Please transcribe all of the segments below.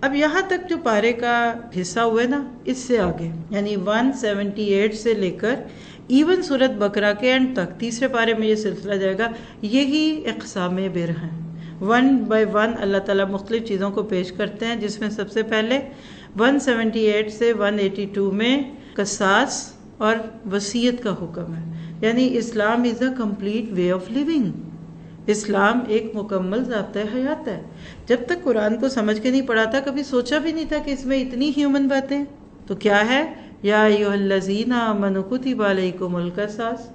اب یہاں تک جو پارے کا حصہ ہوئے نا، اس سے آگے یعنی 178 سے لے کر ایون سورت بقرہ کے اینڈ تک تیسرے پارے میں یہ سلسلہ جائے گا، یہی اقسام بر ہیں۔ 1 بائی 1 اللہ تعالیٰ مختلف چیزوں کو پیش کرتے ہیں، جس میں سب سے پہلے 178 سے 182 میں قصاص اور وصیت کا حکم ہے، یعنی Islam is a complete way of living. اسلام ایک مکمل ضابطۂ حیات ہے۔ جب تک قرآن کو سمجھ کے نہیں پڑھا تھا، کبھی سوچا بھی نہیں تھا کہ اس میں اتنی ہیومن باتیں۔ تو کیا ہے؟ یا ایھا الذین آمنوا کتب علیکم القصاص۔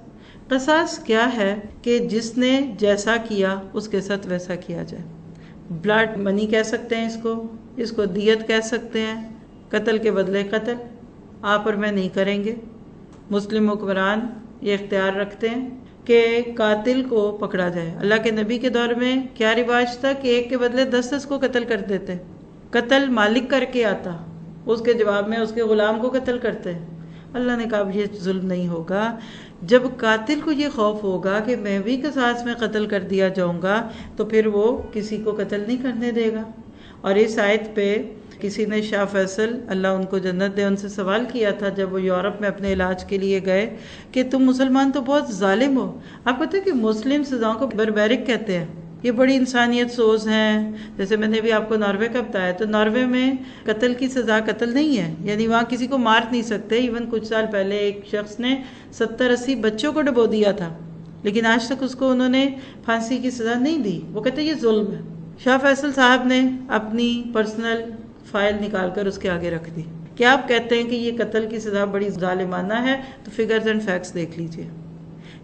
قصاص کیا ہے؟ کہ جس نے جیسا کیا اس کے ساتھ ویسا کیا جائے۔ بلڈ منی کہہ سکتے ہیں اس کو دیت کہہ سکتے ہیں، قتل کے بدلے قتل آپ اور میں نہیں کریں گے۔ مسلم حکمران یہ اختیار رکھتے ہیں کہ قاتل کو پکڑا جائے۔ اللہ کے نبی کے دور میں کیا رواج تھا کہ ایک کے بدلے 10 کو قتل کر دیتے۔ قتل مالک کر کے آتا، اس کے جواب میں اس کے غلام کو قتل کرتے۔ اللہ نے کہا یہ ظلم نہیں ہوگا۔ جب قاتل کو یہ خوف ہوگا کہ میں بھی قصاص میں قتل کر دیا جاؤں گا، تو پھر وہ کسی کو قتل نہیں کرنے دے گا۔ اور اس آیت پہ کسی نے شاہ فیصل اللہ ان کو جنت دے ان سے سوال کیا تھا جب وہ یورپ میں اپنے علاج کے لیے گئے کہ تم مسلمان تو بہت ظالم ہو۔ آپ پتہ ہے کہ مسلم سزاؤں کو بربیرک کہتے ہیں، یہ بڑی انسانیت سوز ہیں۔ جیسے میں نے بھی آپ کو ناروے کا بتایا، تو ناروے میں قتل کی سزا قتل نہیں ہے، یعنی وہاں کسی کو مار نہیں سکتے۔ ایون کچھ سال پہلے ایک شخص نے 70-80 بچوں کو ڈبو دیا تھا، لیکن آج تک اس کو انہوں نے پھانسی کی سزا نہیں دی۔ وہ کہتے یہ ظلم ہے۔ شاہ فیصل صاحب نے اپنی پرسنل فائل نکال کر اس کے آگے رکھ دی کہ آپ کہتے ہیں کہ یہ قتل کی سزا بڑی ظالمانہ ہے، تو فگرز اینڈ فیکٹس دیکھ لیجئے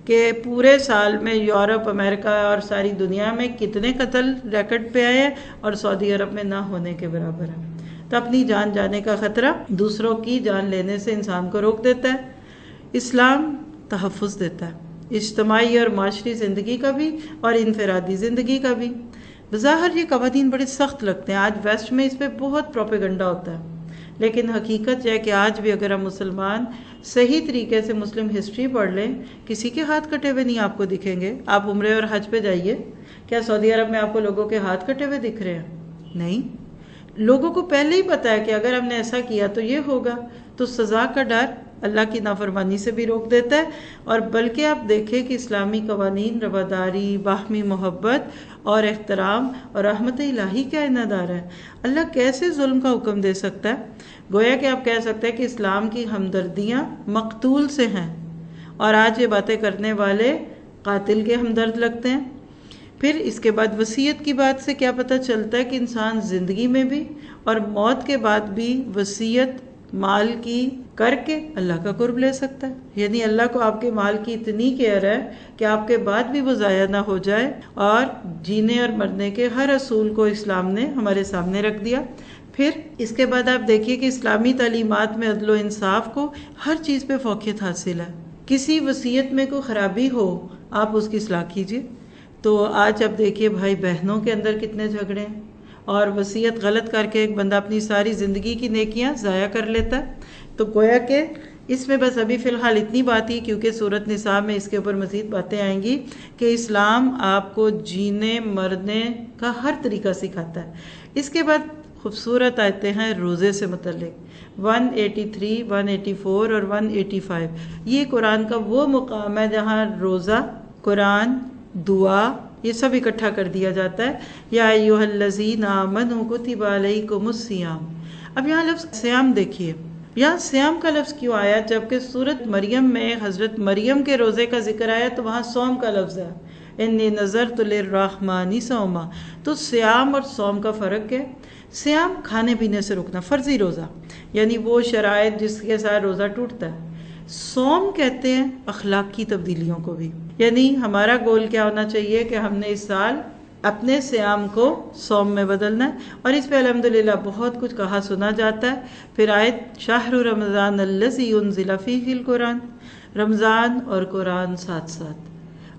کہ پورے سال میں یورپ، امریکہ اور ساری دنیا میں کتنے قتل ریکارڈ پہ آئے اور سعودی عرب میں نہ ہونے کے برابر ہے۔ تو اپنی جان جانے کا خطرہ دوسروں کی جان لینے سے انسان کو روک دیتا ہے۔ اسلام تحفظ دیتا ہے، اجتماعی اور معاشری زندگی کا بھی اور انفرادی زندگی کا بھی۔ بظاہر یہ قوانین بڑے سخت لگتے ہیں، آج ویسٹ میں اس پہ بہت پروپیگنڈا ہوتا ہے، لیکن حقیقت یہ ہے کہ آج بھی اگر ہم مسلمان صحیح طریقے سے مسلم ہسٹری پڑھ لیں، کسی کے ہاتھ کٹے ہوئے نہیں آپ کو دکھیں گے۔ آپ عمرے اور حج پہ جائیے، کیا سعودی عرب میں آپ کو لوگوں کے ہاتھ کٹے ہوئے دکھ رہے ہیں؟ نہیں، لوگوں کو پہلے ہی پتا ہے کہ اگر ہم نے ایسا کیا تو یہ ہوگا۔ تو سزا کا ڈر اللہ کی نافرمانی سے بھی روک دیتا ہے، اور بلکہ آپ دیکھیں کہ اسلامی قوانین رواداری، باہمی محبت اور احترام اور رحمت الہی کا انعدار ہے۔ اللہ کیسے ظلم کا حکم دے سکتا ہے؟ گویا کہ آپ کہہ سکتے ہیں کہ اسلام کی ہمدردیاں مقتول سے ہیں، اور آج یہ باتیں کرنے والے قاتل کے ہمدرد لگتے ہیں۔ پھر اس کے بعد وصیت کی بات سے کیا پتہ چلتا ہے کہ انسان زندگی میں بھی اور موت کے بعد بھی وصیت مال کی کر کے اللہ کا قرب لے سکتا ہے۔ یعنی اللہ کو آپ کے مال کی اتنی کیئر ہے کہ آپ کے بعد بھی وہ ضائع نہ ہو جائے، اور جینے اور مرنے کے ہر اصول کو اسلام نے ہمارے سامنے رکھ دیا۔ پھر اس کے بعد آپ دیکھیے کہ اسلامی تعلیمات میں عدل و انصاف کو ہر چیز پہ فوقیت حاصل ہے۔ کسی وصیت میں کوئی خرابی ہو، آپ اس کی اصلاح کیجیے۔ تو آج اب دیکھیے بھائی بہنوں کے اندر کتنے جھگڑے ہیں، اور وصیت غلط کر کے ایک بندہ اپنی ساری زندگی کی نیکیاں ضائع کر لیتا ہے۔ تو گویا کہ اس میں بس ابھی فی الحال اتنی بات ہی، کیونکہ سورۃ نساء میں اس کے اوپر مزید باتیں آئیں گی کہ اسلام آپ کو جینے مرنے کا ہر طریقہ سکھاتا ہے۔ اس کے بعد خوبصورت آیتیں ہیں روزے سے متعلق، 183، 184 اور 185۔ یہ قرآن کا وہ مقام ہے جہاں روزہ، قرآن، دعا، یہ سب اکٹھا کر دیا جاتا ہے۔ یا ایھا الذین آمنوا کتب علیکم الصیام۔ اب یہاں لفظ سیام دیکھیے، یہاں سیام کا لفظ کیوں آیا؟ جبکہ سورۃ مریم میں حضرت مریم کے روزے کا ذکر آیا تو وہاں صوم کا لفظ ہے، انی نذرت للرحمن صوما۔ تو سیام اور صوم کا فرق ہے۔ سیام کھانے پینے سے رکنا، فرضی روزہ، یعنی وہ شرائط جس کے ساتھ روزہ ٹوٹتا ہے۔ صوم کہتے ہیں اخلاق کی تبدیلیوں کو بھی، یعنی ہمارا گول کیا ہونا چاہیے کہ ہم نے اس سال اپنے سیام کو صوم میں بدلنا ہے، اور اس پہ الحمدللہ بہت کچھ کہا سنا جاتا ہے۔ پھر آیت شہر رمضان الذی انزل فیہ القرآن، رمضان اور قرآن ساتھ ساتھ۔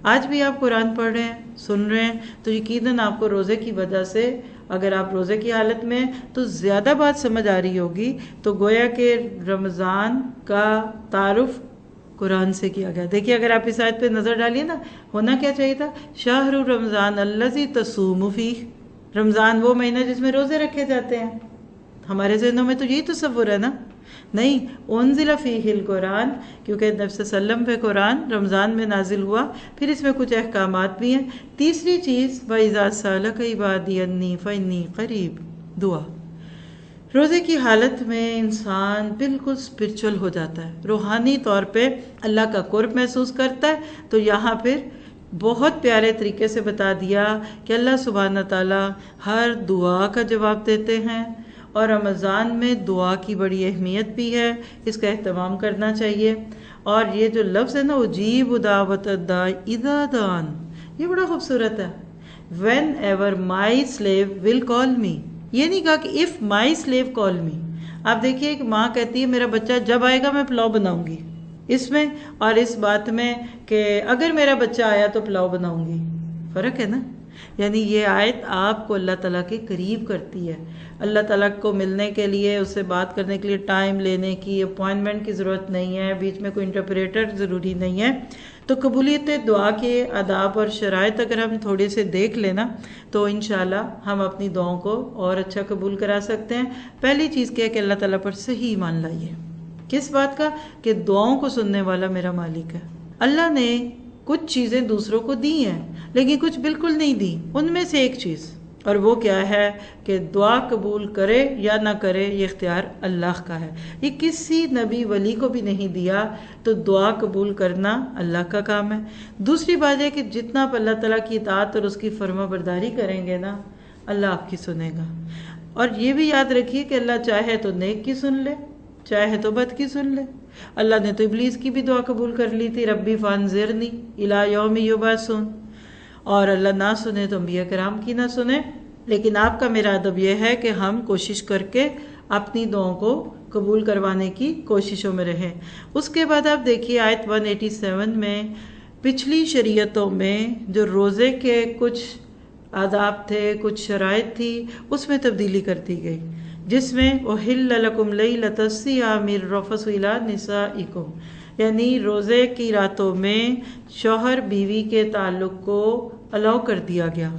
آج بھی آپ قرآن پڑھ رہے ہیں، سن رہے ہیں، تو یقیناً آپ کو روزے کی وجہ سے، اگر آپ روزے کی حالت میں تو زیادہ بات سمجھ آ رہی ہوگی۔ تو گویا کہ رمضان کا تعارف قرآن سے کیا گیا۔ دیکھیے اگر آپ اس آیت پہ نظر ڈالیے نا، ہونا کیا چاہیے تھا؟ شہر رمضان الذی تصوم فیہ، رمضان وہ مہینہ جس میں روزے رکھے جاتے ہیں۔ ہمارے ذہنوں میں تو یہی تصور ہے نا. نہیں، انزل فیہ القرآن، کیونکہ نبی صلی اللہ علیہ وسلم پہ قرآن رمضان میں نازل ہوا، پھر اس میں کچھ احکامات بھی ہیں. تیسری چیز وَإِذَا سَأَلَكَ عِبَادِي عَنِّي فَإِنِّي قَرِيبٌ، دعا. روزے کی حالت میں انسان بالکل اسپرچل ہو جاتا ہے، روحانی طور پہ اللہ کا قرب محسوس کرتا ہے. تو یہاں پھر بہت پیارے طریقے سے بتا دیا کہ اللہ سبحانہ تعالیٰ ہر دعا کا جواب دیتے ہیں، اور رمضان میں دعا کی بڑی اہمیت بھی ہے، اس کا اہتمام کرنا چاہیے. اور یہ جو لفظ ہے نا اجیب دعوت الداع اذا دعان، یہ بڑا خوبصورت ہے. وین ایور مائی سلیو ول کال می، یہ نہیں کہا کہ اف مائی سلیو کال می. آپ دیکھیے کہ ماں کہتی ہے میرا بچہ جب آئے گا میں پلاؤ بناؤں گی، اس میں اور اس بات میں کہ اگر میرا بچہ آیا تو پلاؤ بناؤں گی، فرق ہے نا. یعنی یہ آیت آپ کو اللہ تعالیٰ کے قریب کرتی ہے. اللہ تعالیٰ کو ملنے کے لیے، اس سے بات کرنے کے لیے ٹائم لینے کی، اپوائنٹمنٹ کی ضرورت نہیں ہے، بیچ میں کوئی انٹرپریٹر ضروری نہیں ہے. تو قبولیت دعا کے آداب اور شرائط اگر ہم تھوڑے سے دیکھ لینا تو انشاءاللہ ہم اپنی دعاؤں کو اور اچھا قبول کرا سکتے ہیں. پہلی چیز کیا ہے کہ اللہ تعالیٰ پر صحیح ایمان لائیے. کس بات کا؟ کہ دعاؤں کو سننے والا میرا مالک ہے. اللہ نے کچھ چیزیں دوسروں کو دی ہیں لیکن کچھ بالکل نہیں دی. ان میں سے ایک چیز، اور وہ کیا ہے کہ دعا قبول کرے یا نہ کرے یہ اختیار اللہ کا ہے. یہ کسی نبی ولی کو بھی نہیں دیا. تو دعا قبول کرنا اللہ کا کام ہے. دوسری بات ہے کہ جتنا آپ اللہ تعالیٰ کی اطاعت اور اس کی فرما برداری کریں گے نا، اللہ آپ کی سنے گا. اور یہ بھی یاد رکھیے کہ اللہ چاہے تو نیک کی سن لے، چاہے تو بد کی سن لے. اللہ نے تو ابلیس کی بھی دعا قبول کر لی تھی، ربی فانذرنی الی یوم یبعثون. اور اللہ نہ سنے تو انبیاء کرام کی نہ سنے. لیکن آپ کا میرا ادب یہ ہے کہ ہم کوشش کر کے اپنی دعاؤں کو قبول کروانے کی کوششوں میں رہیں. اس کے بعد آپ دیکھیے آیت 187 میں پچھلی شریعتوں میں جو روزے کے کچھ آداب تھے، کچھ شرائط تھی، اس میں تبدیلی کر دی گئی، جس میں احل لکم لیلۃ الصیام الرفث الی نسائکم، یعنی روزے کی راتوں میں شوہر بیوی کے تعلق کو الاؤ کر دیا گیا.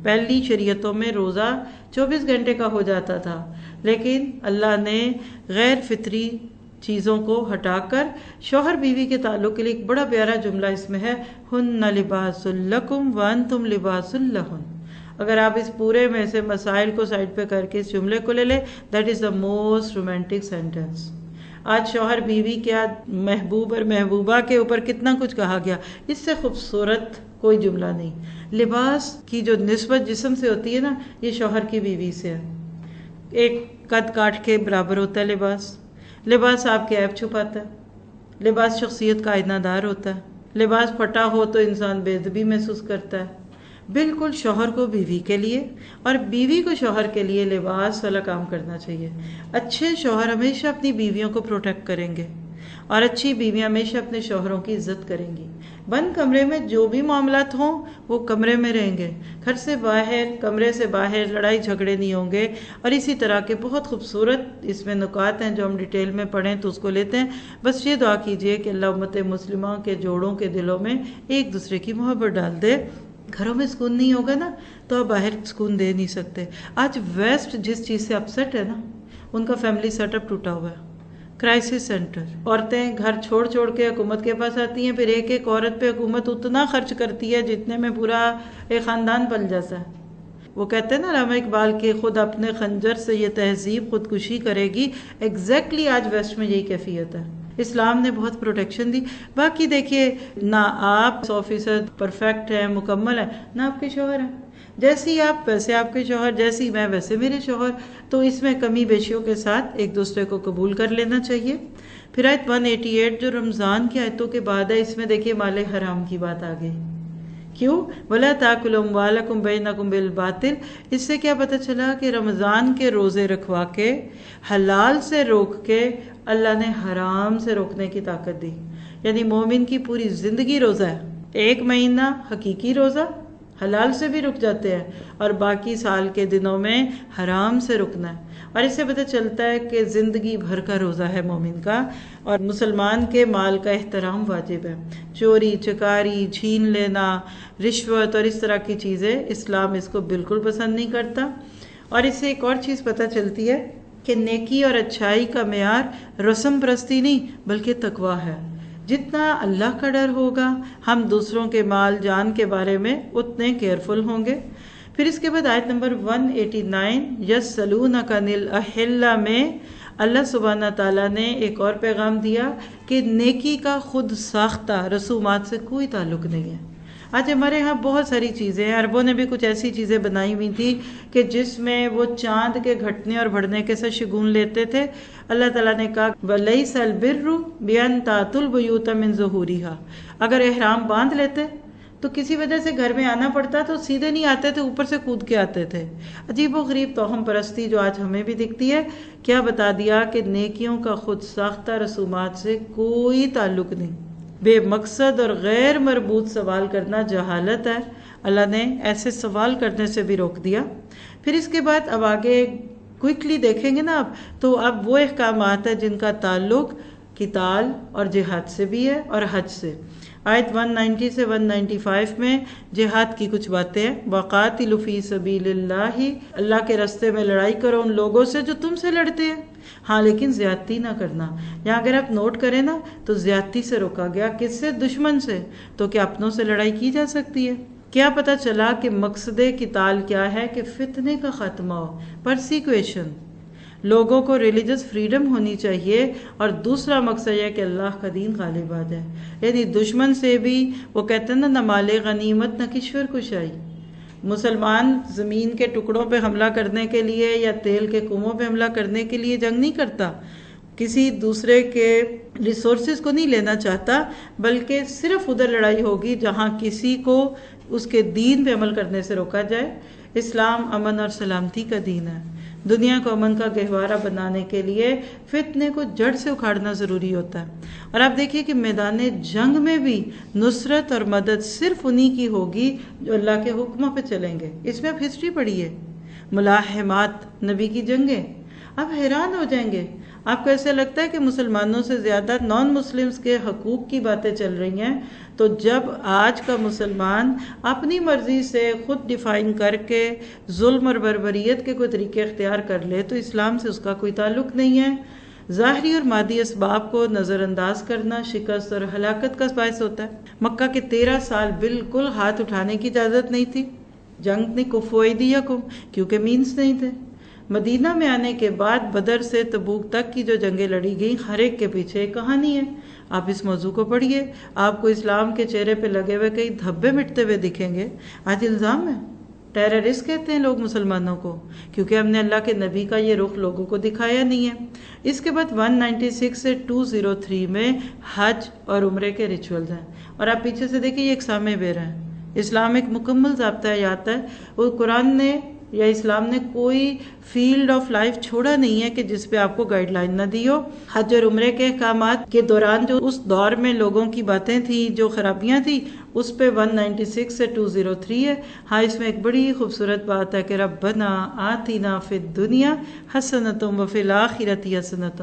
پہلی شریعتوں میں روزہ 24 گھنٹے کا ہو جاتا تھا، لیکن اللہ نے غیر فطری چیزوں کو ہٹا کر شوہر بیوی کے تعلق کے لیے ایک بڑا پیارا جملہ اس میں ہے، ہن لباس لکم وانتم لباس لہن. اگر آپ اس پورے میں سے مسائل کو سائڈ پہ کر کے اس جملے کو لے لیں، that is the most romantic sentence. آج شوہر بیوی کیا، محبوب اور محبوبہ کے اوپر کتنا کچھ کہا گیا، اس سے خوبصورت کوئی جملہ نہیں. لباس کی جو نسبت جسم سے ہوتی ہے نا، یہ شوہر کی بیوی سے ہے. ایک قد کاٹ کے برابر ہوتا ہے لباس. لباس آپ کے عیب چھپاتا ہے. لباس شخصیت کا آئینہ دار ہوتا ہے. لباس پھٹا ہو تو انسان بے ادبی محسوس کرتا ہے. بالکل شوہر کو بیوی کے لیے اور بیوی کو شوہر کے لیے لباس والا کام کرنا چاہیے. اچھے شوہر ہمیشہ اپنی بیویوں کو پروٹیکٹ کریں گے اور اچھی بیویاں ہمیشہ اپنے شوہروں کی عزت کریں گی. بند کمرے میں جو بھی معاملات ہوں وہ کمرے میں رہیں گے، گھر سے باہر، کمرے سے باہر لڑائی جھگڑے نہیں ہوں گے. اور اسی طرح کے بہت خوبصورت اس میں نکات ہیں جو ہم ڈیٹیل میں پڑھیں تو اس کو لیتے ہیں. بس یہ دعا کیجئے کہ اللہ امت مسلمہ کے جوڑوں کے دلوں میں ایک دوسرے کی محبت ڈال دے. گھروں میں سکون نہیں ہوگا نا تو آپ باہر سکون دے نہیں سکتے. آج ویسٹ جس چیز سے اپسٹ ہے نا، ان کا فیملی سیٹ اپ ٹوٹا ہوا ہے. کرائسس سینٹر، عورتیں گھر چھوڑ چھوڑ کے حکومت کے پاس آتی ہیں، پھر ایک ایک عورت پہ حکومت اتنا خرچ کرتی ہے جتنے میں پورا ایک خاندان پل جاتا ہے. وہ کہتے ہیں نا علامہ اقبال کے، خود اپنے خنجر سے یہ تہذیب خودکشی کرے گی. ایگزیکٹلی آج ویسٹ میں یہی کیفیت ہے. اسلام نے بہت پروٹیکشن دی. باقی دیکھیے نہ آپ 100% پرفیکٹ ہیں، مکمل ہیں، نہ آپ کے شوہر ہیں. جیسی آپ ویسے آپ کے شوہر، جیسی میں ویسے میرے شوہر. تو اس میں کمی بیشیوں کے ساتھ ایک دوسرے کو قبول کر لینا چاہیے. پھر آیت 188 جو رمضان کی آیتوں کے بعد ہے، اس میں دیکھیے مال حرام کی بات آ گئی. کیوں؟ وَلَا تَأْكُلُوا أَمْوَالَكُمْ بَيْنَكُمْ بِالْبَاطِلِ. اس سے کیا پتہ چلا کہ رمضان کے روزے رکھوا کے، حلال سے روک کے اللہ نے حرام سے روکنے کی طاقت دی. یعنی مومن کی پوری زندگی روزہ ہے. 1 مہینہ حقیقی روزہ حلال سے بھی رک جاتے ہیں اور باقی سال کے دنوں میں حرام سے رکنا ہے. اور اس سے پتہ چلتا ہے کہ زندگی بھر کا روزہ ہے مومن کا. اور مسلمان کے مال کا احترام واجب ہے. چوری چکاری، چھین لینا، رشوت اور اس طرح کی چیزیں اسلام اس کو بالکل پسند نہیں کرتا. اور اس سے ایک اور چیز پتہ چلتی ہے کہ نیکی اور اچھائی کا معیار رسم پرستی نہیں بلکہ تقوی ہے۔ جتنا اللہ کا ڈر ہوگا ہم دوسروں کے مال جان کے بارے میں اتنے کیئرفل ہوں گے۔ پھر اس کے بعد آیت نمبر 189 یسألونک عن الأحلہ میں اللہ سبحانہ تعالیٰ نے ایک اور پیغام دیا کہ نیکی کا خود ساختہ رسومات سے کوئی تعلق نہیں ہے۔ آج ہمارے ہاں بہت ساری چیزیں ہیں، عربوں نے بھی کچھ ایسی چیزیں بنائی ہوئی تھی کہ جس میں وہ چاند کے گھٹنے اور بڑھنے کے ساتھ شگون لیتے تھے۔ اللہ تعالیٰ نے کہا وَلَيْسَ الْبِرُّ بِأَن تَأْتُوا الْبُيُوتَ مِن ظُهُورِهَا، اگر احرام باندھ لیتے تو کسی وجہ سے گھر میں آنا پڑتا تو سیدھے نہیں آتے تھے، اوپر سے کود کے آتے تھے۔ عجیب و غریب توہم پرستی جو آج ہمیں بھی دکھتی ہے۔ کیا بتا دیا کہ نیکیوں کا خود ساختہ رسومات سے کوئی تعلق نہیں۔ بے مقصد اور غیر مربوط سوال کرنا جہالت ہے، اللہ نے ایسے سوال کرنے سے بھی روک دیا۔ پھر اس کے بعد اب آگے کوئکلی دیکھیں گے نا تو اب وہ احکامات ہیں جن کا تعلق قتال اور جہاد سے بھی ہے اور حج سے۔ آیت 190 سے 195 میں جہاد کی کچھ باتیں ہیں۔ وَقَاتِلُوا فِي سَبِيلِ اللَّهِ، اللہ کے راستے میں لڑائی کرو ان لوگوں سے جو تم سے لڑتے ہیں، ہاں لیکن زیادتی نہ کرنا۔ یہاں اگر آپ نوٹ کریں نا تو زیادتی سے روکا گیا، کس سے؟ دشمن سے۔ تو کیا اپنوں سے لڑائی کی جا سکتی ہے؟ کیا پتہ چلا کہ مقصد قتال کیا ہے؟ کہ فتنے کا خاتمہ ہو، پرسیکویشن، لوگوں کو ریلیجس فریڈم ہونی چاہیے، اور دوسرا مقصد یہ کہ اللہ کا دین غالب آ جائے۔ یعنی دشمن سے بھی وہ کہتے ہیں نہ مال غنیمت نہ کشور کشائی۔ مسلمان زمین کے ٹکڑوں پہ حملہ کرنے کے لیے یا تیل کے کنووں پہ حملہ کرنے کے لیے جنگ نہیں کرتا، کسی دوسرے کے ریسورسز کو نہیں لینا چاہتا، بلکہ صرف ادھر لڑائی ہوگی جہاں کسی کو اس کے دین پہ عمل کرنے سے روکا جائے۔ اسلام امن اور سلامتی کا دین ہے۔ دنیا کو امن کا گہوارہ بنانے کے لیے فتنے کو جڑ سے اکھاڑنا ضروری ہوتا ہے۔ اور آپ دیکھیے کہ میدان جنگ میں بھی نصرت اور مدد صرف انہی کی ہوگی جو اللہ کے حکموں پہ چلیں گے۔ اس میں آپ ہسٹری پڑھیے، ملاحمات، نبی کی جنگیں، آپ حیران ہو جائیں گے۔ آپ کو ایسا لگتا ہے کہ مسلمانوں سے زیادہ نان مسلمز کے حقوق کی باتیں چل رہی ہیں، تو جب آج کا مسلمان اپنی مرضی سے خود ڈیفائن کر کے ظلم اور بربریت کے کوئی طریقے اختیار کر لے تو اسلام سے اس کا کوئی تعلق نہیں ہے۔ ظاہری اور مادی اسباب کو نظر انداز کرنا شکست اور ہلاکت کا باعث ہوتا ہے۔ مکہ کے 13 سال بالکل ہاتھ اٹھانے کی اجازت نہیں تھی، جنگ نے کفوا ایدیکم، کیونکہ مینس نہیں تھے۔ مدینہ میں آنے کے بعد بدر سے تبوک تک کی جو جنگیں لڑی گئیں، ہر ایک کے پیچھے ایک کہانی ہے۔ آپ اس موضوع کو پڑھیے، آپ کو اسلام کے چہرے پہ لگے ہوئے کئی دھبے مٹتے ہوئے دکھیں گے۔ آج الزام ہے، ٹیررسٹ کہتے ہیں لوگ مسلمانوں کو، کیونکہ ہم نے اللہ کے نبی کا یہ رخ لوگوں کو دکھایا نہیں ہے۔ اس کے بعد 196 سے 203 میں حج اور عمرے کے ریچولز ہیں، اور آپ پیچھے سے دیکھیں یہ اقسام بیر ہیں۔ اسلام ایک مکمل ضابطہ حیات ہے، وہ قرآن نے یا اسلام نے کوئی فیلڈ آف لائف چھوڑا نہیں ہے کہ جس پہ آپ کو گائیڈ لائن نہ دی ہو۔ حج اور عمرے کے احکامات کے دوران جو اس دور میں لوگوں کی باتیں تھیں، جو خرابیاں تھیں، اس پہ 196 سے 203 ہے۔ ہاں اس میں ایک بڑی خوبصورت بات ہے کہ ربنا آتنا فی الدنیا حسنۃ وفی الآخرۃ حسنۃ۔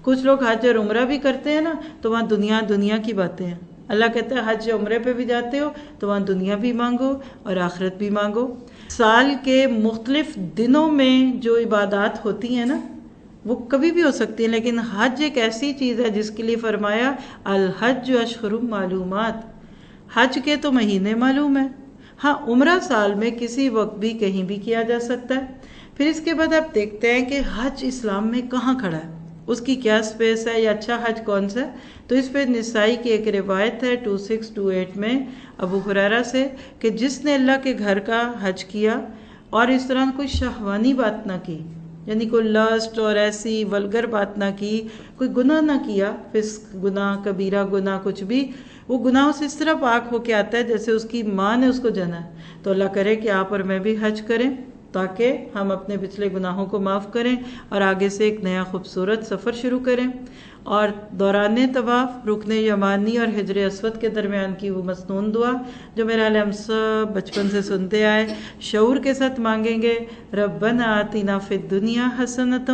کچھ لوگ حج اور عمرہ بھی کرتے ہیں نا تو وہاں دنیا کی باتیں ہیں۔ اللہ کہتا ہے حج عمرے پہ بھی جاتے ہو تو وہاں دنیا بھی مانگو اور آخرت بھی مانگو۔ سال کے مختلف دنوں میں جو عبادات ہوتی ہیں نا وہ کبھی بھی ہو سکتی ہیں، لیکن حج ایک ایسی چیز ہے جس کے لیے فرمایا الحج اشہر معلومات، حج کے تو مہینے معلوم ہیں۔ ہاں عمرہ سال میں کسی وقت بھی کہیں بھی کیا جا سکتا ہے۔ پھر اس کے بعد آپ دیکھتے ہیں کہ حج اسلام میں کہاں کھڑا ہے، اس کی کیا سپیس ہے یا اچھا حج کون سا ہے۔ تو اس پہ نسائی کی ایک روایت ہے 2628 میں ابو ہریرہ سے کہ جس نے اللہ کے گھر کا حج کیا اور اس طرح کوئی شہوانی بات نہ کی، یعنی کوئی لسٹ اور ایسی ولگر بات نہ کی، کوئی گناہ نہ کیا، فسق گناہ، کبیرہ گناہ، کچھ بھی، وہ گناہوں سے اس طرح پاک ہو کے آتا ہے جیسے اس کی ماں نے اس کو جنا ہے۔ تو اللہ کرے کہ آپ اور میں بھی حج کریں تاکہ ہم اپنے پچھلے گناہوں کو معاف کریں اور آگے سے ایک نیا خوبصورت سفر شروع کریں۔ اور دوران طواف رکن یمانی اور حجر اسود کے درمیان کی وہ مسنون دعا جو میرا ہم سب بچپن سے سنتے آئے، شعور کے ساتھ مانگیں گے، ربنا آتنا فی الدنیا حسنۃ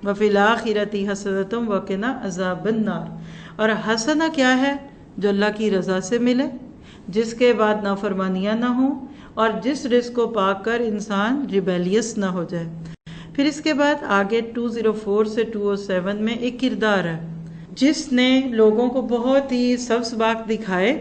وفی الآخرۃ حسنۃ وقنا عذاب النار۔ اور حسنہ کیا ہے؟ جو اللہ کی رضا سے ملے، جس کے بعد نافرمانیاں نہ ہوں، اور جس رزق کو پا کر انسان ریبیلیس نہ ہو جائے۔ پھر اس کے بعد آگے 204 سے 207 میں ایک کردار ہے جس نے لوگوں کو بہت ہی سبز دکھائے،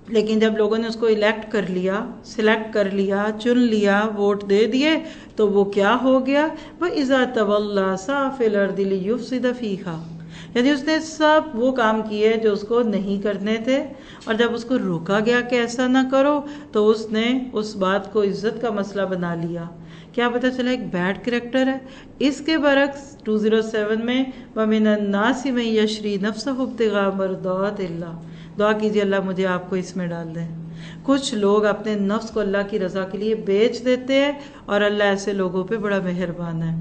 لیکن جب لوگوں نے اس کو الیکٹ کر لیا، سلیکٹ کر لیا، چن لیا، ووٹ دے دیے، تو وہ کیا ہو گیا؟ وَإِذَا تَوَلَّى سَعَىٰ فِي الْأَرْضِ لِيُفْسِدَ فِيهَا، یعنی اس نے سب وہ کام کیے جو اس کو نہیں کرنے تھے، اور جب اس کو روکا گیا کہ ایسا نہ کرو تو اس نے اس بات کو عزت کا مسئلہ بنا لیا۔ کیا پتہ چلا ایک بیڈ کریکٹر ہے۔ اس کے برعکس 207 میں وَمِنَ النَّاسِ مَن يَشْرِي نَفْسَهُ ابْتِغَاءَ مَرْضَاتِ اللَّهِ، دعا کیجیے اللہ مجھے آپ کو اس میں ڈال دیں۔ کچھ لوگ اپنے نفس کو اللہ کی رضا کے لیے بیچ دیتے ہیں، اور اللہ ایسے لوگوں پہ بڑا مہربان ہے۔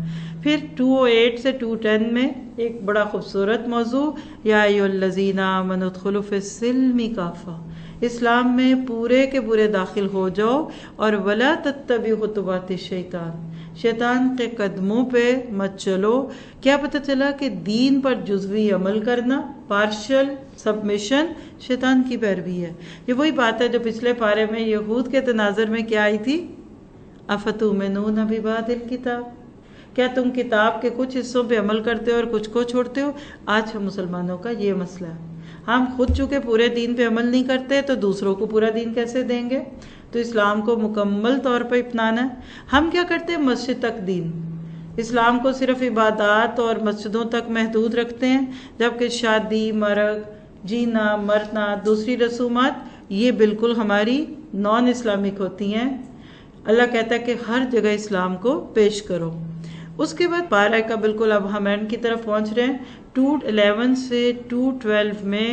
پھر 208 سے 210 میں ایک بڑا خوبصورت موضوع، یا ایھا الذین آمنوا ادخلوا فی السلم کافہ، اسلام میں پورے کے پورے داخل ہو جاؤ، اور ولا تتبعوا خطوات الشیطان، شیطان کے قدموں پہ مت چلو۔ کیا پتہ چلا کہ دین پر جزوی عمل کرنا، پارشل سبمیشن، شیطان کی پیروی ہے۔ یہ وہی بات ہے جو پچھلے پارے میں یہود کے تناظر میں کیا آئی تھی؟ افتؤمنون ببعض الکتاب، کیا تم کتاب کے کچھ حصوں پہ عمل کرتے ہو اور کچھ کو چھوڑتے ہو؟ آج ہم مسلمانوں کا یہ مسئلہ ہے، ہم خود چونکہ پورے دین پہ عمل نہیں کرتے تو دوسروں کو پورا دین کیسے دیں گے؟ تو اسلام کو مکمل طور پر اپنانا ہے۔ ہم کیا کرتے ہیں؟ مسجد تک دین، اسلام کو صرف عبادات اور مسجدوں تک محدود رکھتے ہیں، جبکہ شادی، مرگ، جینا، مرنا، دوسری رسومات یہ بالکل ہماری نان اسلامک ہوتی ہیں۔ اللہ کہتا ہے کہ ہر جگہ اسلام کو پیش کرو۔ اس کے بعد پارہ کا بالکل اب ہم اینڈ کی طرف پہنچ رہے ہیں۔ 211 سے 212 میں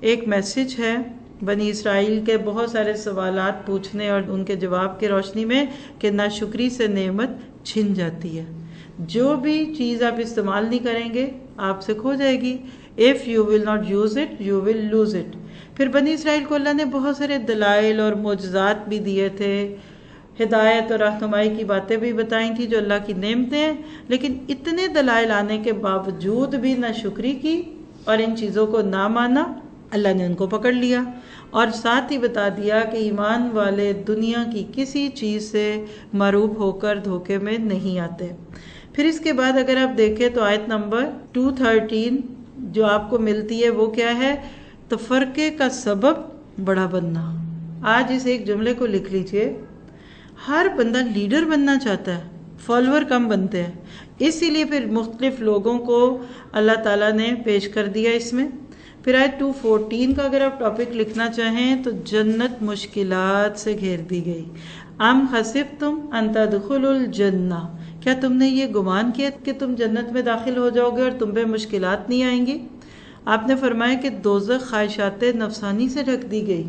ایک میسج ہے بنی اسرائیل کے بہت سارے سوالات پوچھنے اور ان کے جواب کے روشنی میں، کہ ناشکری سے نعمت چھن جاتی ہے۔ جو بھی چیز آپ استعمال نہیں کریں گے آپ سے کھو جائے گی۔ If you will not use it, you will lose it۔ پھر بنی اسرائیل کو اللہ نے بہت سارے دلائل اور معجزات بھی دیے تھے، ہدایت اور رہنمائی کی باتیں بھی بتائی تھی جو اللہ کی نعمتیں ہیں، لیکن اتنے دلائل آنے کے باوجود بھی نہ شکری کی اور ان چیزوں کو نہ مانا، اللہ نے ان کو پکڑ لیا، اور ساتھ ہی بتا دیا کہ ایمان والے دنیا کی کسی چیز سے معروب ہو کر دھوکے میں نہیں آتے۔ پھر اس کے بعد اگر آپ دیکھیں تو آیت نمبر 213 جو آپ کو ملتی ہے وہ کیا ہے؟ تفرقے کا سبب بڑا بننا۔ آج اس ایک جملے کو لکھ لیجئے، ہر بندہ لیڈر بننا چاہتا ہے، فالوور کم بنتے ہیں، اسی لیے پھر مختلف لوگوں کو اللہ تعالیٰ نے پیش کر دیا اس میں۔ پھر آیت 214 کا اگر آپ ٹاپک لکھنا چاہیں تو جنت مشکلات سے گھیر دی گئی۔ ام حسبتم ان تدخلوا الجنہ، کیا تم نے یہ گمان کیا کہ تم جنت میں داخل ہو جاؤ گے اور تم پہ مشکلات نہیں آئیں گی؟ آپ نے فرمایا کہ دوزخ خواہشات نفسانی سے ڈھک دی گئی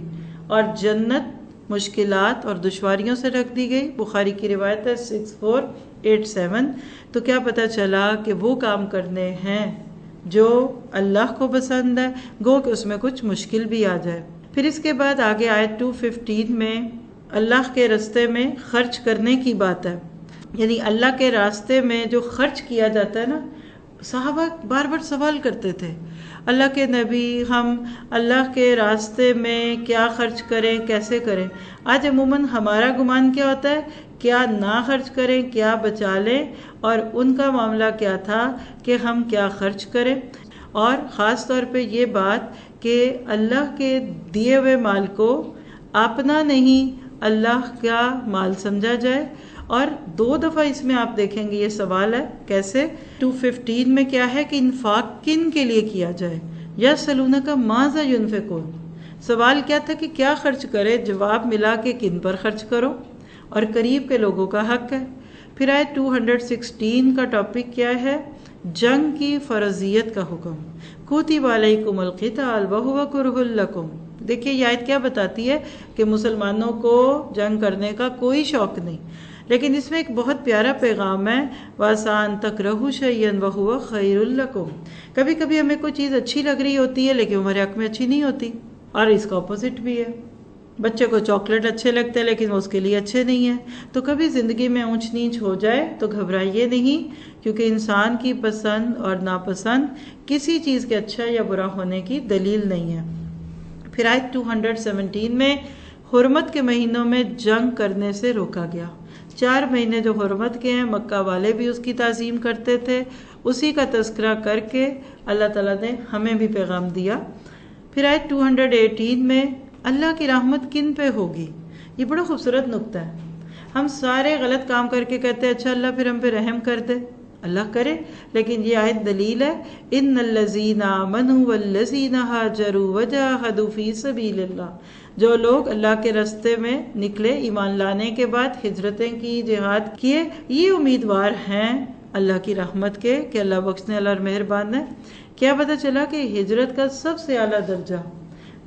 اور جنت مشکلات اور دشواریوں سے ڈھک دی گئی۔ بخاری کی روایت ہے 6487۔ تو کیا پتہ چلا کہ وہ کام کرنے ہیں جو اللہ کو پسند ہے، گو کہ اس میں کچھ مشکل بھی آ جائے۔ پھر اس کے بعد آگے آیت 215 میں اللہ کے راستے میں خرچ کرنے کی بات ہے، یعنی اللہ کے راستے میں جو خرچ کیا جاتا ہے نا، صحابہ بار بار سوال کرتے تھے، اللہ کے نبی ہم اللہ کے راستے میں کیا خرچ کریں، کیسے کریں؟ آج عموماً ہمارا گمان کیا ہوتا ہے، کیا نہ خرچ کریں، کیا بچا لیں، اور ان کا معاملہ کیا تھا کہ ہم کیا خرچ کریں، اور خاص طور پہ یہ بات کہ اللہ کے دیے ہوئے مال کو اپنا نہیں اللہ کا مال سمجھا جائے۔ اور 2 دفعہ اس میں آپ دیکھیں گے یہ سوال ہے، کیسے؟ 215 میں کیا ہے کہ انفاق کن کے لیے کیا جائے، یسألونک ماذا ينفقون، سوال کیا تھا کہ کیا خرچ کرے، جواب ملا کہ کن پر خرچ کرو، اور قریب کے لوگوں کا حق ہے۔ پھر آئے 216 کا ٹاپک کیا ہے؟ جنگ کی فرضیت کا حکم، کتب علیکم القتال وہو کرہ لکم۔ دیکھیے یہ آیت کیا بتاتی ہے کہ مسلمانوں کو جنگ کرنے کا کوئی شوق نہیں، لیکن اس میں ایک بہت پیارا پیغام ہے، وَعَسَىٰ أَن تَكْرَهُوا شَيْئًا وَهُوَ خَيْرٌ لَكُمْ۔ کبھی کبھی ہمیں کوئی چیز اچھی لگ رہی ہوتی ہے لیکن ہمارے حق میں اچھی نہیں ہوتی، اور اس کا اپوزٹ بھی ہے۔ بچے کو چاکلیٹ اچھے لگتے ہیں لیکن وہ اس کے لیے اچھے نہیں ہیں۔ تو کبھی زندگی میں اونچ نیچ ہو جائے تو گھبرائیے نہیں، کیونکہ انسان کی پسند اور ناپسند کسی چیز کے اچھا یا برا ہونے کی دلیل نہیں ہے۔ پھر آیت 217 میں حرمت کے مہینوں میں جنگ کرنے سے روکا گیا۔ 4 مہینے جو حرمت کے ہیں، مکہ والے بھی اس کی تعظیم کرتے تھے، اسی کا تذکرہ کر کے اللہ تعالیٰ نے ہمیں بھی پیغام دیا۔ پھر آیت 218 میں اللہ کی رحمت کن پہ ہوگی، یہ بڑا خوبصورت نقطہ ہے۔ ہم سارے غلط کام کر کے کہتے ہیں اچھا اللہ پھر ہم پہ رحم کر دے، اللہ کرے، لیکن یہ آیت دلیل ہے، ان الذین آمنوا والذین ہاجروا وجاہدوا فی سبیل اللہ، جو لوگ اللہ کے راستے میں نکلے ایمان لانے کے بعد، ہجرتیں کی، جہاد کیے، یہ امیدوار ہیں اللہ کی رحمت کے کہ اللہ بخشنے والا اور مہربان ہے۔ کیا پتہ چلا کہ ہجرت کا سب سے اعلیٰ درجہ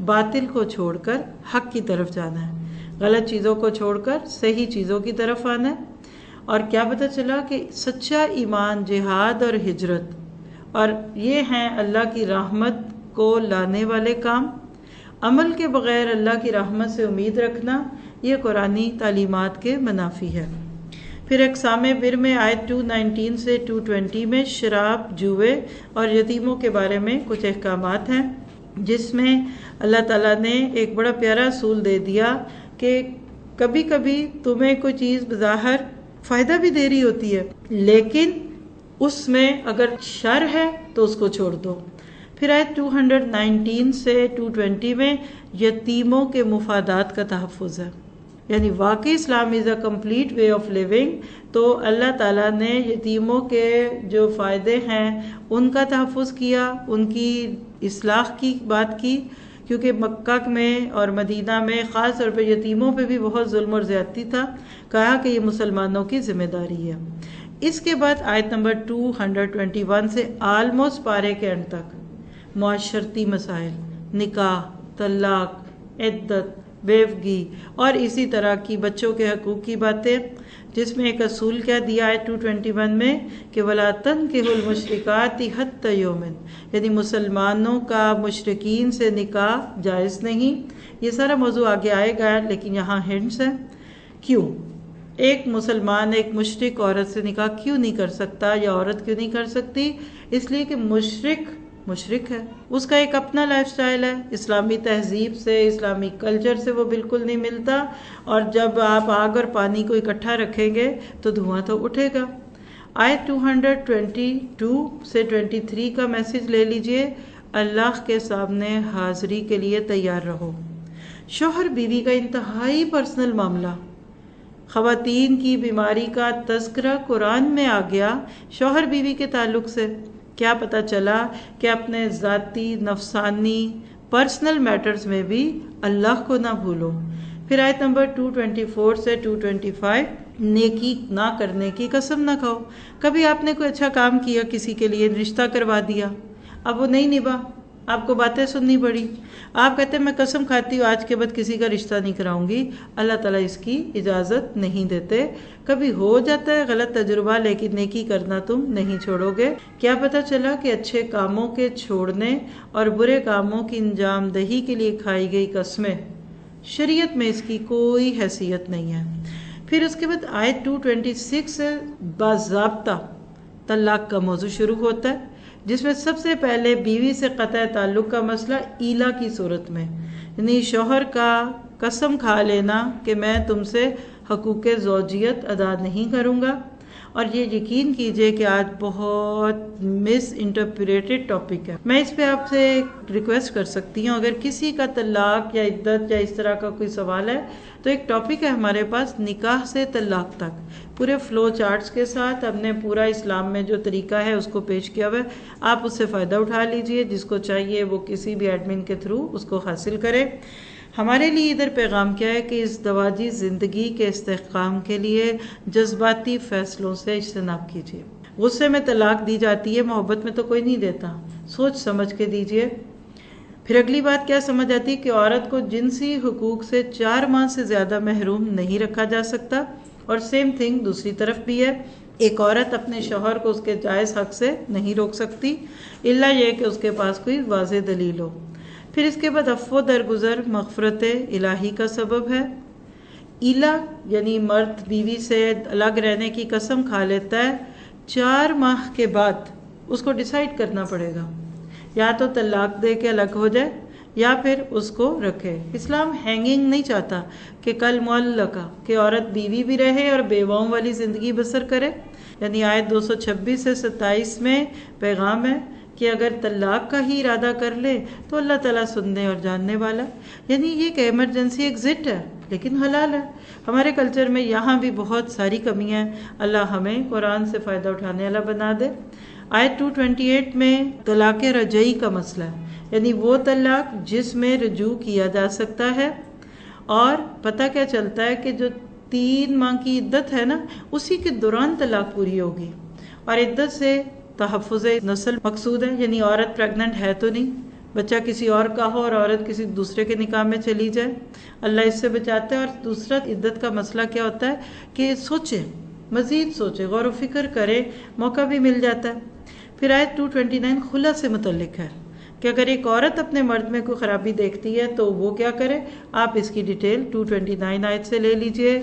باطل کو چھوڑ کر حق کی طرف جانا ہے، غلط چیزوں کو چھوڑ کر صحیح چیزوں کی طرف آنا ہے۔ اور کیا پتہ چلا کہ سچا ایمان، جہاد اور ہجرت، اور یہ ہیں اللہ کی رحمت کو لانے والے کام۔ عمل کے بغیر اللہ کی رحمت سے امید رکھنا یہ قرآنی تعلیمات کے منافی ہے۔ پھر اقسام بر میں آیت 219 سے 220 میں شراب، جوئے اور یتیموں کے بارے میں کچھ احکامات ہیں، جس میں اللہ تعالیٰ نے ایک بڑا پیارا اصول دے دیا کہ کبھی کبھی تمہیں کوئی چیز بظاہر فائدہ بھی دے رہی ہوتی ہے، لیکن اس میں اگر شر ہے تو اس کو چھوڑ دو۔ پھر آیت 219 سے 220 میں یتیموں کے مفادات کا تحفظ ہے، یعنی واقعی Islam is a complete way of living, تو اللہ تعالیٰ نے یتیموں کے جو فائدے ہیں ان کا تحفظ کیا، ان کی اصلاح کی بات کی، کیونکہ مکہ میں اور مدینہ میں خاص طور پہ یتیموں پہ بھی بہت ظلم اور زیادتی تھا، کہا کہ یہ مسلمانوں کی ذمہ داری ہے۔ اس کے بعد آیت نمبر 221 سے آلموسٹ پارے کے اینڈ تک معاشرتی مسائل، نکاح، طلاق، عدت، بیوگی اور اسی طرح کی بچوں کے حقوق کی باتیں، جس میں ایک اصول کیا دیا ہے 221 میں کہ وَلَا تَنْكِحُوا الْمُشْرِكَاتِ حَتَّى يُؤْمِنْ، یعنی مسلمانوں کا مشرکین سے نکاح جائز نہیں۔ یہ سارا موضوع آگے آئے گا، لیکن یہاں ہنٹس ہیں۔ کیوں ایک مسلمان ایک مشرک عورت سے نکاح کیوں نہیں کر سکتا، یا عورت کیوں نہیں کر سکتی؟ اس لیے کہ مشرک ہے، اس کا ایک اپنا لائف سٹائل ہے، اسلامی تہذیب سے، اسلامی کلچر سے وہ بالکل نہیں ملتا، اور جب آپ آگ اور پانی کو اکٹھا رکھیں گے تو دھواں تو اٹھے گا۔ آیت 222 سے 23 کا میسج لے لیجئے، اللہ کے سامنے حاضری کے لیے تیار رہو۔ شوہر بیوی کا انتہائی پرسنل معاملہ، خواتین کی بیماری کا تذکرہ قرآن میں آ گیا شوہر بیوی کے تعلق سے۔ کیا پتہ چلا کہ اپنے ذاتی، نفسانی، پرسنل میٹرز میں بھی اللہ کو نہ بھولو۔ پھر آیت نمبر 224 سے 225 نیکی نہ کرنے کی قسم نہ کھاؤ۔ کبھی آپ نے کوئی اچھا کام کیا، کسی کے لیے رشتہ کروا دیا، اب وہ نہیں نبھا، آپ کو باتیں سننی پڑی، آپ کہتے ہیں میں قسم کھاتی ہوں آج کے بعد کسی کا رشتہ نہیں کراؤں گی، اللہ تعالیٰ اس کی اجازت نہیں دیتے۔ کبھی ہو جاتا ہے غلط تجربہ، لیکن نیکی کرنا تم نہیں چھوڑو گے۔ کیا پتہ چلا کہ اچھے کاموں کے چھوڑنے اور برے کاموں کی انجام دہی کے لیے کھائی گئی قسمیں، شریعت میں اس کی کوئی حیثیت نہیں ہے۔ پھر اس کے بعد آیت 226 سے باضابطہ طلاق کا موضوع شروع ہوتا ہے، جس میں سب سے پہلے بیوی سے قطع تعلق کا مسئلہ ایلا کی صورت میں، یعنی شوہر کا قسم کھا لینا کہ میں تم سے حقوق زوجیت ادا نہیں کروں گا۔ اور یہ یقین کیجئے کہ آج بہت مس انٹرپریٹڈ ٹاپک ہے۔ میں اس پہ آپ سے ریکویسٹ کر سکتی ہوں، اگر کسی کا طلاق یا عدت یا اس طرح کا کوئی سوال ہے تو ایک ٹاپک ہے ہمارے پاس نکاح سے طلاق تک، پورے فلو چارٹس کے ساتھ ہم نے پورا اسلام میں جو طریقہ ہے اس کو پیش کیا ہوا ہے، آپ اس سے فائدہ اٹھا لیجئے، جس کو چاہیے وہ کسی بھی ایڈمن کے تھرو اس کو حاصل کرے۔ ہمارے لیے ادھر پیغام کیا ہے کہ اس دواجی زندگی کے استحکام کے لیے جذباتی فیصلوں سے اجتناب کیجیے۔ غصے میں طلاق دی جاتی ہے، محبت میں تو کوئی نہیں دیتا، سوچ سمجھ کے دیجیے۔ پھر اگلی بات کیا سمجھ آتی ہے کہ عورت کو جنسی حقوق سے 4 ماہ سے زیادہ محروم نہیں رکھا جا سکتا، اور سیم تھنگ دوسری طرف بھی ہے، ایک عورت اپنے شوہر کو اس کے جائز حق سے نہیں روک سکتی الا یہ کہ اس کے پاس کوئی واضح دلیل ہو۔ پھر اس کے بعد عفو درگزر مغفرت الہی کا سبب ہے۔ ایلا یعنی مرد بیوی سے الگ رہنے کی قسم کھا لیتا ہے، 4 ماہ کے بعد اس کو ڈیسائیڈ کرنا پڑے گا، یا تو طلاق دے کے الگ ہو جائے یا پھر اس کو رکھے۔ اسلام ہینگنگ نہیں چاہتا کہ کل معلقہ کہ عورت بیوی بھی رہے اور بیواؤں والی زندگی بسر کرے۔ یعنی آیت 226 سے 27 میں پیغام ہے کہ اگر طلاق کا ہی ارادہ کر لے تو اللہ تعالیٰ سننے اور جاننے والا، یعنی یہ ایک ایمرجنسی ایگزٹ ہے لیکن حلال ہے۔ ہمارے کلچر میں یہاں بھی بہت ساری کمیاں ہیں، اللہ ہمیں قرآن سے فائدہ اٹھانے والا بنا دے۔ آیت 228 میں طلاق رجعی کا مسئلہ ہے، یعنی وہ طلاق جس میں رجوع کیا جا سکتا ہے، اور پتہ کیا چلتا ہے کہ جو 3 ماہ کی عدت ہے نا اسی کے دوران طلاق پوری ہوگی، اور عدت سے تحفظ نسل مقصود ہے، یعنی عورت پریگننٹ ہے تو نہیں، بچہ کسی اور کا ہو اور عورت کسی دوسرے کے نکاح میں چلی جائے، اللہ اس سے بچاتا ہے۔ اور دوسرا عدت کا مسئلہ کیا ہوتا ہے کہ سوچے، مزید سوچے، غور و فکر کرے، موقع بھی مل جاتا ہے۔ پھر آیت 229 خلا سے متعلق ہے کہ اگر ایک عورت اپنے مرد میں کوئی خرابی دیکھتی ہے تو وہ کیا کرے، آپ اس کی ڈیٹیل 229 آیت سے لے لیجئے۔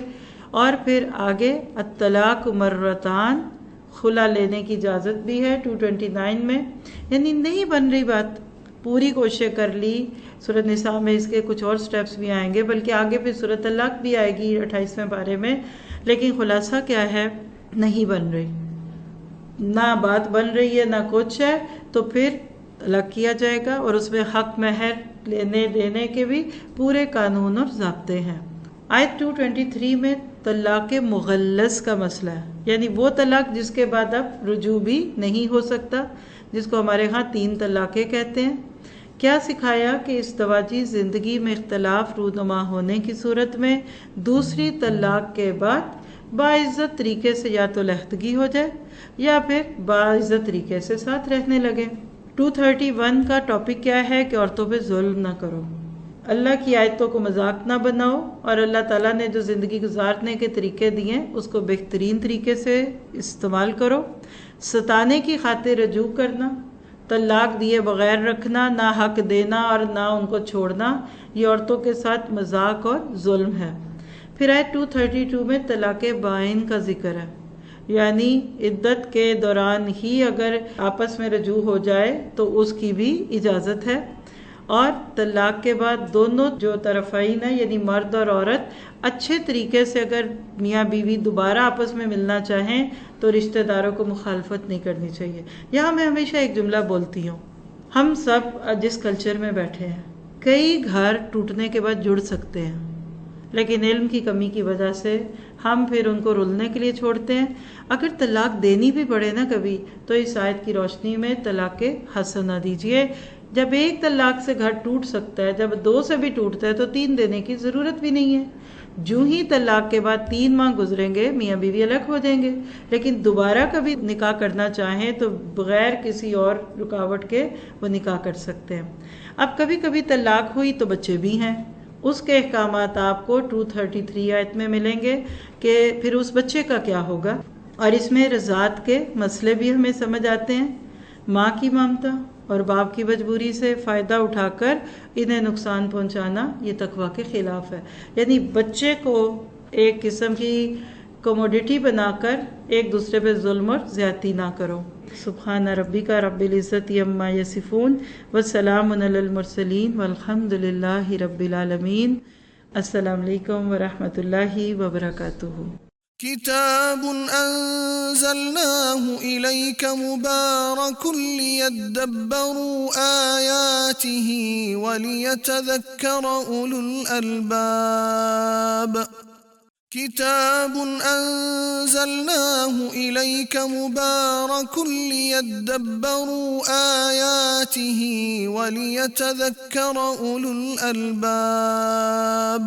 اور پھر آگے الطلاق مرتان، خلا لینے کی اجازت بھی ہے 229 میں، یعنی نہیں بن رہی بات، پوری کوشش کر لی۔ سورۃ نساء میں اس کے کچھ اور سٹیپس بھی آئیں گے، بلکہ آگے پھر سورۃ طلاق بھی آئے گی 28ویں پارے میں، لیکن خلاصہ کیا ہے، نہیں بن رہی، نہ بات بن رہی ہے نہ کچھ ہے، تو پھر طلاق کیا جائے گا، اور اس میں حق مہر لینے دینے کے بھی پورے قانون اور ضابطے ہیں۔ آیت 223 میں طلاق مغلظ کا مسئلہ ہے، یعنی وہ طلاق جس کے بعد اب رجوع بھی نہیں ہو سکتا، جس کو ہمارے ہاں 3 طلاقیں کہتے ہیں۔ کیا سکھایا کہ ازدواجی زندگی میں اختلاف رونما ہونے کی صورت میں دوسری طلاق کے بعد باعزت طریقے سے یا تو علیحدگی ہو جائے یا پھر باعزت طریقے سے ساتھ رہنے لگے۔ 231 کا ٹاپک کیا ہے کہ عورتوں پہ ظلم نہ کرو، اللہ کی آیتوں کو مذاق نہ بناؤ، اور اللہ تعالیٰ نے جو زندگی گزارنے کے طریقے دیے اس کو بہترین طریقے سے استعمال کرو۔ ستانے کی خاطر رجوع کرنا، طلاق دیے بغیر رکھنا، نہ حق دینا اور نہ ان کو چھوڑنا، یہ عورتوں کے ساتھ مذاق اور ظلم ہے۔ پھر آیت 232 میں طلاق بائن کا ذکر ہے، یعنی عدت کے دوران ہی اگر آپس میں رجوع ہو جائے تو اس کی بھی اجازت ہے، اور طلاق کے بعد دونوں جو طرفین ہیں یعنی مرد اور عورت اچھے طریقے سے اگر میاں بیوی دوبارہ آپس میں ملنا چاہیں تو رشتہ داروں کو مخالفت نہیں کرنی چاہیے۔ یہاں میں ہمیشہ ایک جملہ بولتی ہوں، ہم سب جس کلچر میں بیٹھے ہیں کئی گھر ٹوٹنے کے بعد جڑ سکتے ہیں، لیکن علم کی کمی کی وجہ سے ہم پھر ان کو رلنے کے لیے چھوڑتے ہیں۔ اگر طلاق دینی بھی پڑے نا کبھی تو اس آیت کی روشنی میں طلاق حسنہ دیجئے۔ جب ایک طلاق سے گھر ٹوٹ سکتا ہے، جب 2 سے بھی ٹوٹتا ہے تو 3 دینے کی ضرورت بھی نہیں ہے۔ جو ہی طلاق کے بعد 3 ماہ گزریں گے میاں بیوی الگ ہو جائیں گے، لیکن دوبارہ کبھی نکاح کرنا چاہیں تو بغیر کسی اور رکاوٹ کے وہ نکاح کر سکتے ہیں۔ اب کبھی کبھی طلاق ہوئی تو بچے بھی ہیں، اس کے احکامات آپ کو 233 آیت میں ملیں گے کہ پھر اس بچے کا کیا ہوگا، اور اس میں رضاعت کے مسئلے بھی ہمیں سمجھ آتے ہیں۔ ماں کی ممتا اور باپ کی مجبوری سے فائدہ اٹھا کر انہیں نقصان پہنچانا یہ تقویٰ کے خلاف ہے، یعنی بچے کو ایک قسم کی کوموڈیٹی بنا کر ایک دوسرے پہ ظلم اور زیادتی نہ کرو۔ سبحان ربک رب العزت عما یصفون وسلام علی المرسلین والحمد للہ رب العالمین۔ السلام علیکم ورحمۃ اللہ وبرکاتہ۔ كتاب أنزلناه إليك مبارك ليدبروا آياته وليتذكر أولو الألباب كتاب أنزلناه إليك مبارك ليدبروا آياته وليتذكر أولو الألباب